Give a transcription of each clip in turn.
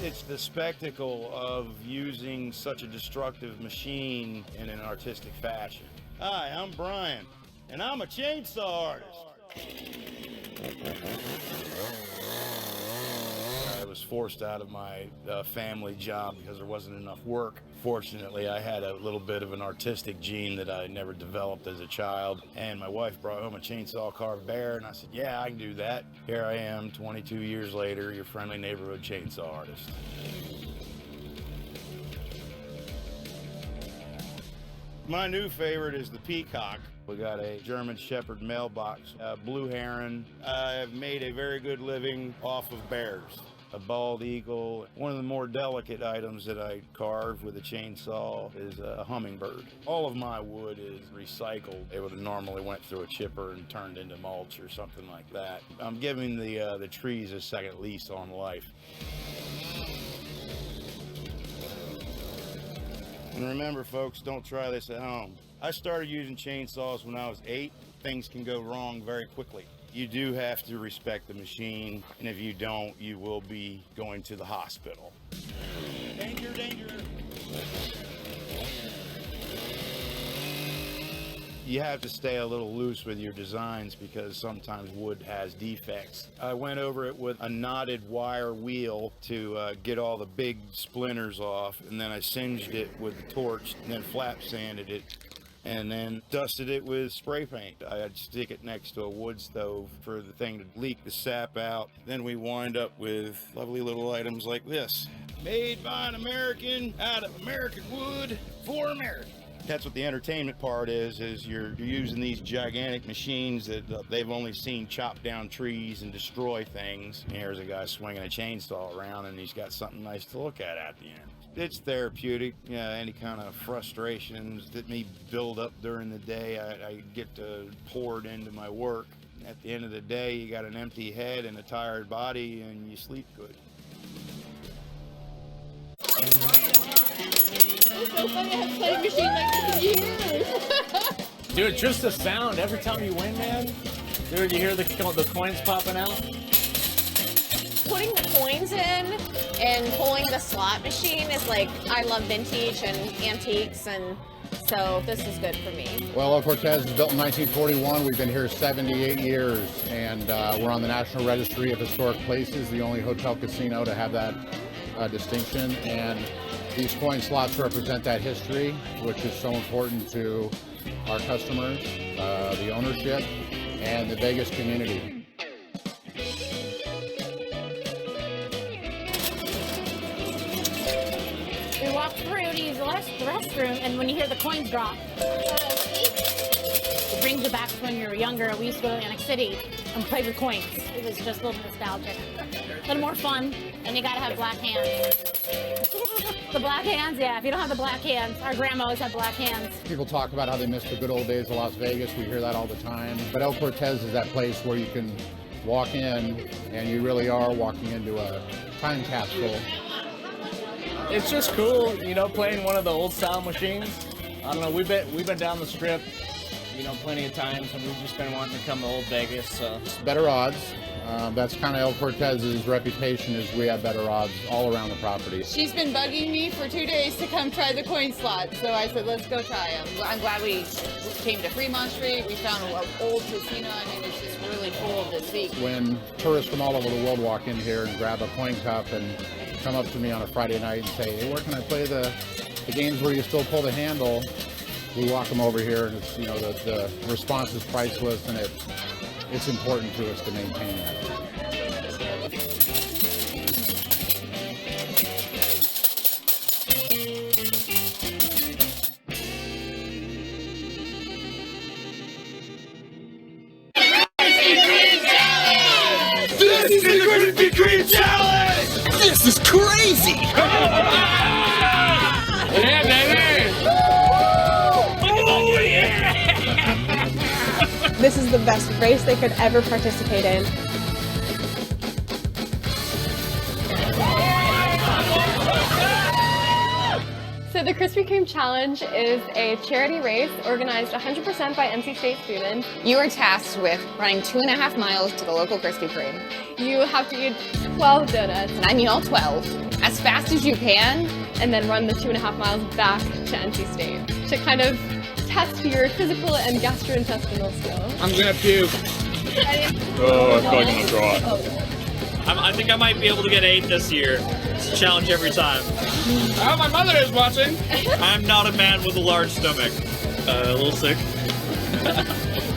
It's the spectacle of using such a destructive machine in an artistic fashion. Hi, I'm Brian, and I'm a chainsaw artist. I was forced out of my family job because there wasn't enough work. Fortunately, I had a little bit of an artistic gene that I never developed as a child, and my wife brought home a chainsaw carved bear, and I said, yeah, I can do that. Here I am, 22 years later, your friendly neighborhood chainsaw artist. My new favorite is the peacock. We got a German Shepherd mailbox, blue heron. I've made a very good living off of bears. A bald eagle. One of the more delicate items that I carve with a chainsaw is a hummingbird. All of my wood is recycled. It would have normally went through a chipper and turned into mulch or something like that. I'm giving the trees a second lease on life. And remember, folks, don't try this at home. I started using chainsaws when I was 8. Things can go wrong very quickly. You do have to respect the machine, and if you don't, you will be going to the hospital. Danger, danger! You have to stay a little loose with your designs because sometimes wood has defects. I went over it with a knotted wire wheel to get all the big splinters off, and then I singed it with the torch, and then flap sanded it, and then dusted it with spray paint. I'd stick it next to a wood stove for the thing to leak the sap out. Then we wind up with lovely little items like this. Made by an American, out of American wood, for America. That's what the entertainment part is you're using these gigantic machines that they've only seen chop down trees and destroy things. And here's a guy swinging a chainsaw around, and he's got something nice to look at the end. It's therapeutic. Any kind of frustrations that me build up during the day, I get to pour it into my work. At the end of the day, you got an empty head and a tired body, and you sleep good. It's so funny, I haven't played a machine like this in years. Dude, just the sound every time you win, man. Dude, you hear the coins popping out? Putting the coins in and pulling the slot machine is like, I love vintage and antiques, and so this is good for me. Well, Cortez was built in 1941. We've been here 78 years, and we're on the National Registry of Historic Places, the only hotel casino to have that distinction. And these coin slots represent that history, which is so important to our customers, the ownership, and the Vegas community. We walk through to use the restroom, and when you hear the coins drop, it brings you back to when you were younger. We used to go to Atlantic City and play with coins. It was just a little nostalgic. A little more fun, and you gotta have black hands. The black hands, yeah, if you don't have the black hands, our grandmas had black hands. People talk about how they miss the good old days of Las Vegas. We hear that all the time. But El Cortez is that place where you can walk in, and you really are walking into a time capsule. It's just cool, you know, playing one of the old style machines. I don't know, we've been down the strip, you know, plenty of times, and we've just been wanting to come to old Vegas, so. It's better odds. That's kind of El Cortez's reputation, is we have better odds all around the property. She's been bugging me for 2 days to come try the coin slot, so I said, let's go try them. I'm glad we came to Fremont Street. We found an old casino. I mean, it's just really cool to see. When tourists from all over the world walk in here and grab a coin cup and come up to me on a Friday night and say, hey, where can I play the games where you still pull the handle? We walk them over here, and it's, you know, the response is priceless, and it's important to us to maintain that. This is the Krispy Kreme Challenge! This is crazy! Yeah, baby! Oh, yeah! This is the best race they could ever participate in. So the Krispy Kreme Challenge is a charity race organized 100% by NC State students. You are tasked with running 2.5 miles to the local Krispy Kreme. You have to eat 12 donuts. And I mean all 12. as fast as you can. and then run the 2.5 miles back to NC State to kind of test your physical and gastrointestinal skills. I'm gonna puke. Oh, I feel like I'm gonna throw up. I think I might be able to get 8 this year. It's a challenge every time. Oh, my mother is watching. I'm not a man with a large stomach. A little sick.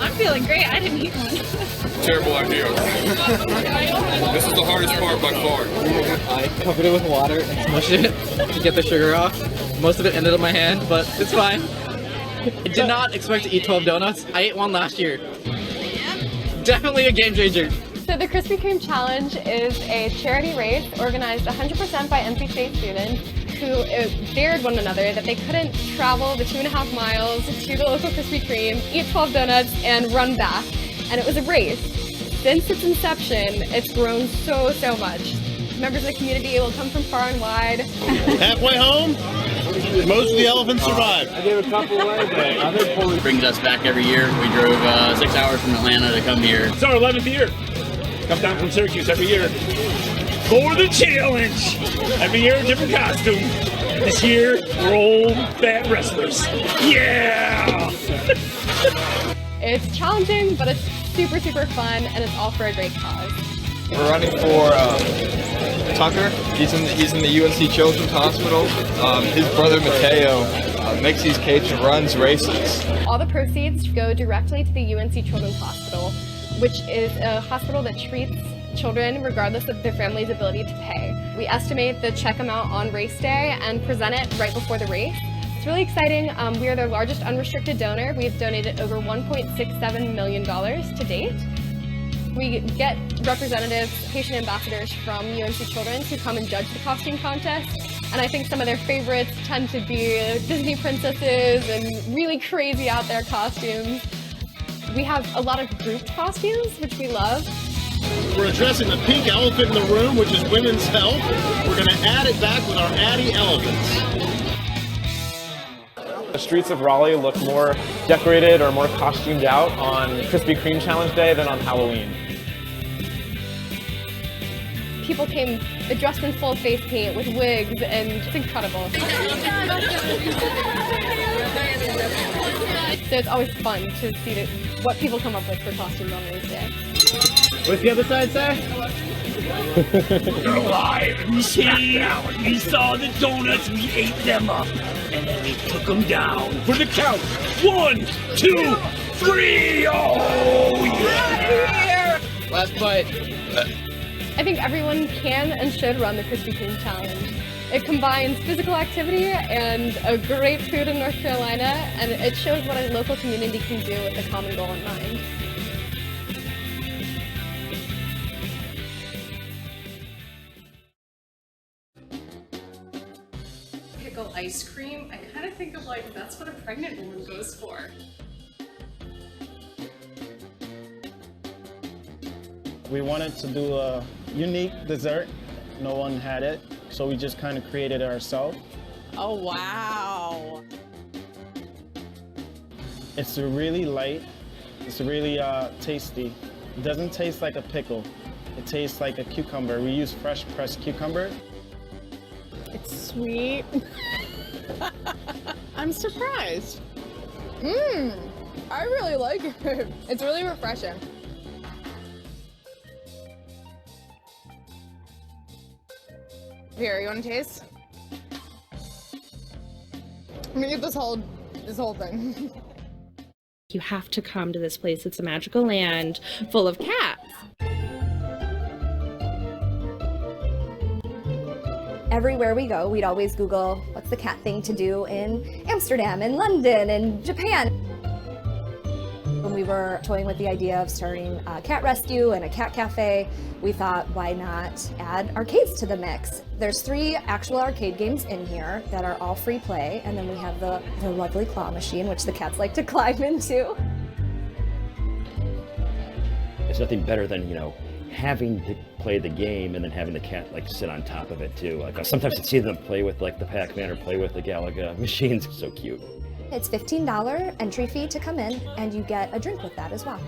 I'm feeling great. I didn't eat one. Terrible idea. This is the hardest part by far. I covered it with water and smushed it to get the sugar off. Most of it ended up in my hand, but it's fine. I did not expect to eat 12 donuts. I ate one last year. Definitely a game changer. So the Krispy Kreme Challenge is a charity race organized 100% by NC State students who dared one another that they couldn't travel the 2.5 miles to the local Krispy Kreme, eat 12 donuts, and run back. And it was a race. Since its inception, it's grown so much. Members of the community will come from far and wide. Halfway home, most of the elephants survived. I gave a couple away, but other pulleys Brings us back every year. We drove 6 hours from Atlanta to come here. It's our 11th year. Come down from Syracuse every year for the challenge. Every year, a different costume. This year, we're old fat wrestlers. Yeah! It's challenging, but it's super fun, and it's all for a great cause. We're running for Tucker. He's in the UNC Children's Hospital. His brother Mateo makes these Cajun runs races. All the proceeds go directly to the UNC Children's Hospital, which is a hospital that treats children regardless of their family's ability to pay. We estimate the check amount on race day and present it right before the race. It's really exciting. We are their largest unrestricted donor. We've donated over $1.67 million to date. We get representatives, patient ambassadors from UNC Children's who come and judge the costume contest. And I think some of their favorites tend to be Disney princesses and really crazy out there costumes. We have a lot of group costumes, which we love. We're addressing the pink elephant in the room, which is women's health. We're going to add it back with our Addy elephants. The streets of Raleigh look more decorated or more costumed out on Krispy Kreme Challenge Day than on Halloween. People came dressed in full face paint with wigs, and it's incredible. So it's always fun to see what people come up with for costumes on race day. What's the other side say? You're alive. We saw the donuts, we ate them up, and then we took them down for the count. 1, 2, 3. Oh yeah! Last bite. I think everyone can and should run the Krispy Kreme Challenge. It combines physical activity and a great food in North Carolina, and it shows what a local community can do with a common goal in mind. Pickle ice cream, I kind of think of like that's what a pregnant woman goes for. We wanted to do a unique dessert. No one had it, so we just kind of created it ourselves. Oh, wow. It's really light. It's really tasty. It doesn't taste like a pickle. It tastes like a cucumber. We use fresh pressed cucumber. It's sweet. I'm surprised. I really like it. It's really refreshing. Here, you want to taste? I'm gonna get this whole thing. You have to come to this place. It's a magical land full of cats. Everywhere we go, we'd always Google what's the cat thing to do in Amsterdam and London and Japan. When we were toying with the idea of starting a cat rescue and a cat cafe, we thought, why not add arcades to the mix? There's 3 actual arcade games in here that are all free play, and then we have the lovely claw machine, which the cats like to climb into. It's nothing better than, having to play the game and then having the cat sit on top of it too. Sometimes I see them play with the Pac-Man or play with the Galaga machines. It's so cute. It's $15 entry fee to come in, and you get a drink with that as well.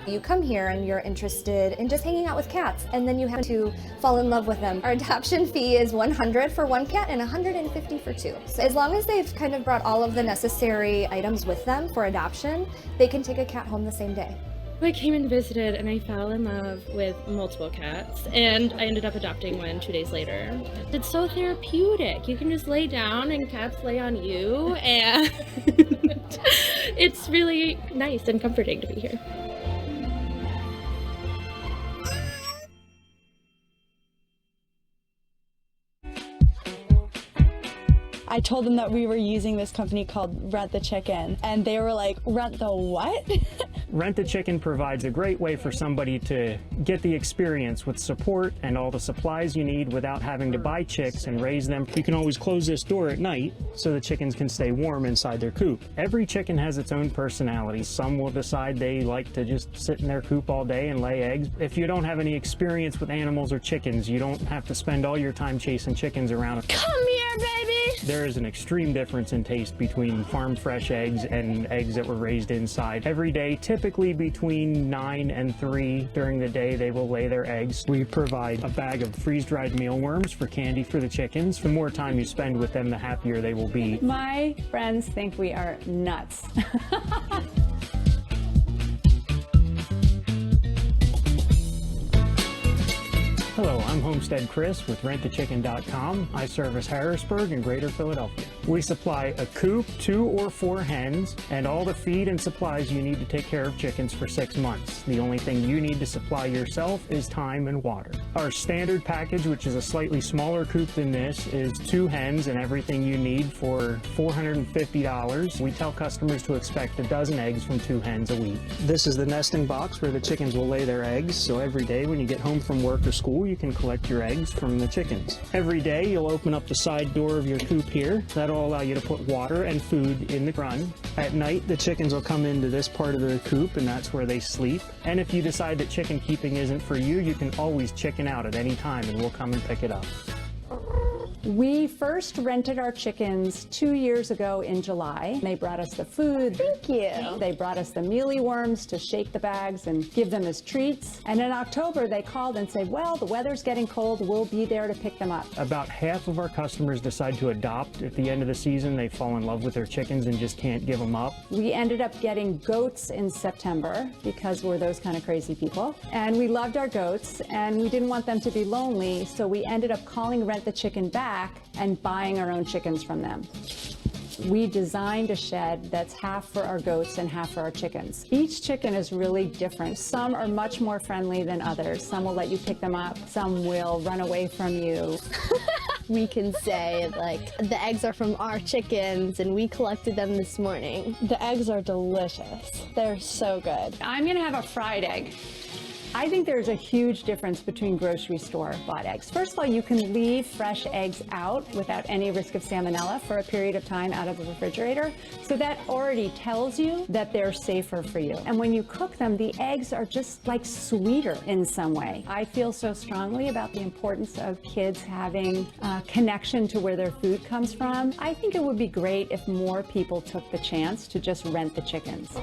You come here and you're interested in just hanging out with cats, and then you have to fall in love with them. Our adoption fee is $100 for one cat and $150 for two. So as long as they've kind of brought all of the necessary items with them for adoption, they can take a cat home the same day. I came and visited and I fell in love with multiple cats, and I ended up adopting one 2 days later. It's so therapeutic. You can just lay down and cats lay on you, and it's really nice and comforting to be here. I told them that we were using this company called Rent the Chicken, and they were like, rent the what? Rent the Chicken provides a great way for somebody to get the experience with support and all the supplies you need without having to buy chicks and raise them. You can always close this door at night so the chickens can stay warm inside their coop. Every chicken has its own personality. Some will decide they like to just sit in their coop all day and lay eggs. If you don't have any experience with animals or chickens, you don't have to spend all your time chasing chickens around. Come here, baby! There is an extreme difference in taste between farm fresh eggs and eggs that were raised inside. Every day, typically between 9 and 3 during the day, they will lay their eggs. We provide a bag of freeze-dried mealworms for candy for the chickens. The more time you spend with them, the happier they will be. My friends think we are nuts. Hello, I'm Homestead Chris with RentTheChicken.com. I service Harrisburg and Greater Philadelphia. We supply a coop, 2 or 4 hens, and all the feed and supplies you need to take care of chickens for 6 months. The only thing you need to supply yourself is time and water. Our standard package, which is a slightly smaller coop than this, is 2 hens and everything you need for $450. We tell customers to expect a dozen eggs from 2 hens a week. This is the nesting box where the chickens will lay their eggs, so every day when you get home from work or school, you can collect your eggs from the chickens. Every day you'll open up the side door of your coop here. That'll allow you to put water and food in the run. At night the chickens will come into this part of the coop, and that's where they sleep. And if you decide that chicken keeping isn't for you, you can always chicken out at any time and we'll come and pick it up. We first rented our chickens 2 years ago in July. They brought us the food. Thank you. They brought us the mealy worms to shake the bags and give them as treats. And in October, they called and said, well, the weather's getting cold. We'll be there to pick them up. About half of our customers decide to adopt. At the end of the season, they fall in love with their chickens and just can't give them up. We ended up getting goats in September because we're those kind of crazy people. And we loved our goats, and we didn't want them to be lonely, so we ended up calling Rent the Chicken back and buying our own chickens from them. We designed a shed that's half for our goats and half for our chickens. Each chicken is really different. Some are much more friendly than others. Some will let you pick them up. Some will run away from you. We can say, like, the eggs are from our chickens and we collected them this morning. The eggs are delicious. They're so good. I'm gonna have a fried egg. I think there's a huge difference between grocery store bought eggs. First of all, you can leave fresh eggs out without any risk of salmonella for a period of time out of the refrigerator. So that already tells you that they're safer for you. And when you cook them, the eggs are just like sweeter in some way. I feel so strongly about the importance of kids having a connection to where their food comes from. I think it would be great if more people took the chance to just rent the chickens.